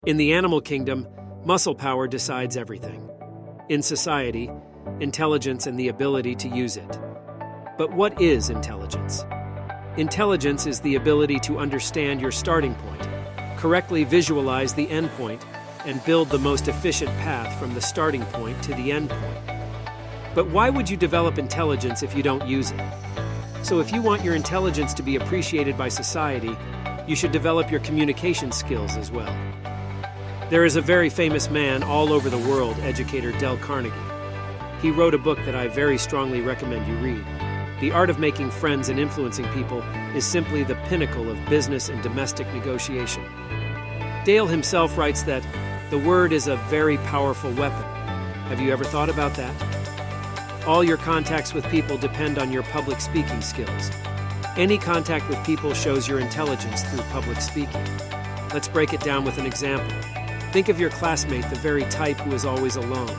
In the animal kingdom, muscle power decides everything. In society, intelligence and the ability to use it. But what is intelligence? Intelligence is the ability to understand your starting point, correctly visualize the end point, and build the most efficient path from the starting point to the end point. But why would you develop intelligence if you don't use it? So if you want your intelligence to be appreciated by society, you should develop your communication skills as well. There is a very famous man all over the world, educator Dale Carnegie. He wrote a book that I very strongly recommend you read. The art of making friends and influencing people is simply the pinnacle of business and domestic negotiation. Dale himself writes that the word is a very powerful weapon. Have you ever thought about that? All your contacts with people depend on your public speaking skills. Any contact with people shows your intelligence through public speaking. Let's break it down with an example. Think of your classmate, the very type who is always alone,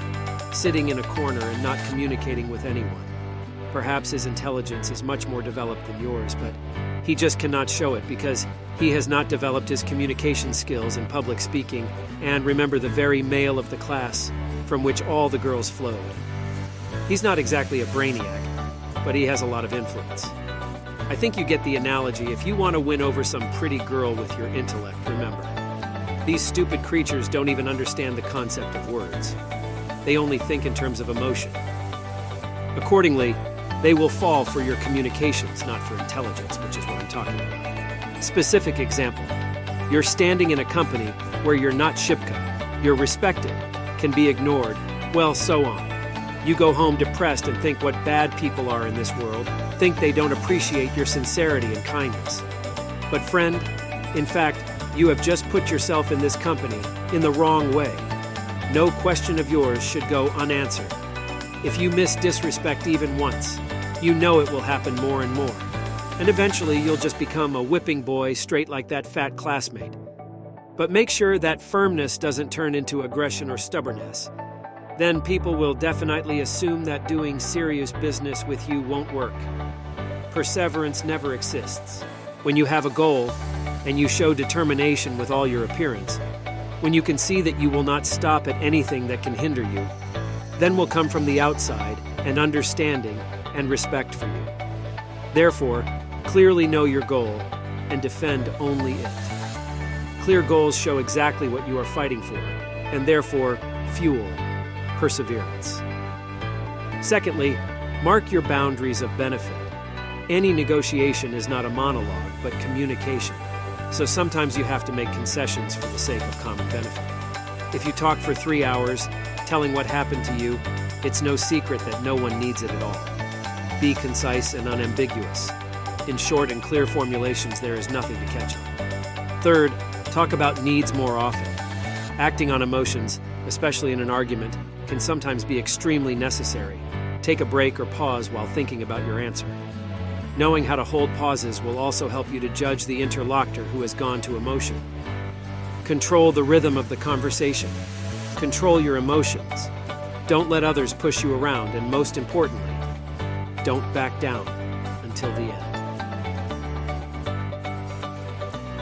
sitting in a corner and not communicating with anyone. Perhaps his intelligence is much more developed than yours, but he just cannot show it because he has not developed his communication skills in public speaking, and remember, the very male of the class from which all the girls flowed. He's not exactly a brainiac, but he has a lot of influence. I think you get the analogy. If you want to win over some pretty girl with your intellect, remember, these stupid creatures don't even understand the concept of words. They only think in terms of emotion. Accordingly, they will fall for your communications, not for intelligence, which is what I'm talking about. Specific example. You're standing in a company where you're not Shipka, you're respected, can be ignored, well, so on. You go home depressed and think what bad people are in this world, think they don't appreciate your sincerity and kindness. But friend, in fact, you have just put yourself in this company in the wrong way. No question of yours should go unanswered. If you miss disrespect even once, you know it will happen more and more. And eventually you'll just become a whipping boy straight like that fat classmate. But make sure that firmness doesn't turn into aggression or stubbornness. Then people will definitely assume that doing serious business with you won't work. Perseverance never exists. When you have a goal, and you show determination with all your appearance, when you can see that you will not stop at anything that can hinder you, then will come from the outside an understanding and respect for you. Therefore, clearly know your goal and defend only it. Clear goals show exactly what you are fighting for, and therefore fuel perseverance. Secondly, mark your boundaries of benefit. Any negotiation is not a monologue, but communication. So sometimes you have to make concessions for the sake of common benefit. If you talk for 3 hours, telling what happened to you, it's no secret that no one needs it at all. Be concise and unambiguous. In short and clear formulations, there is nothing to catch on. Third, talk about needs more often. Acting on emotions, especially in an argument, can sometimes be extremely necessary. Take a break or pause while thinking about your answer. Knowing how to hold pauses will also help you to judge the interlocutor who has gone to emotion. Control the rhythm of the conversation. Control your emotions. Don't let others push you around, and most importantly, don't back down until the end.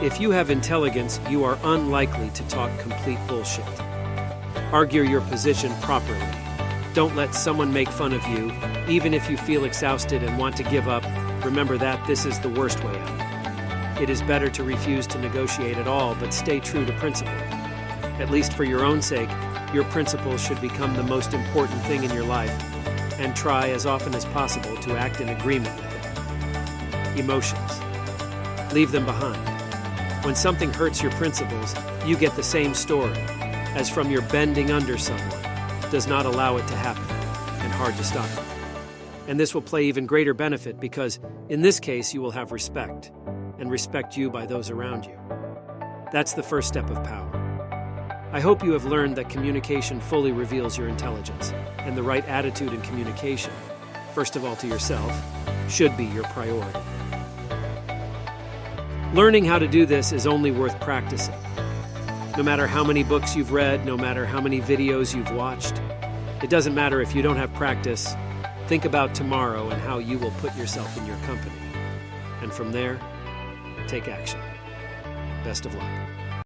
If you have intelligence, you are unlikely to talk complete bullshit. Argue your position properly. Don't let someone make fun of you, even if you feel exhausted and want to give up. Remember that this is the worst way out. It is better to refuse to negotiate at all, but stay true to principle. At least for your own sake, your principles should become the most important thing in your life, and try as often as possible to act in agreement with it. Emotions. Leave them behind. When something hurts your principles, you get the same story, as from your bending under someone does not allow it to happen, and hard to stop it. And this will play even greater benefit because, in this case, you will have respect, and respect you by those around you. That's the first step of power. I hope you have learned that communication fully reveals your intelligence, and the right attitude in communication, first of all to yourself, should be your priority. Learning how to do this is only worth practicing. No matter how many books you've read, no matter how many videos you've watched, it doesn't matter if you don't have practice. Think about tomorrow and how you will put yourself in your company. And from there, take action. Best of luck.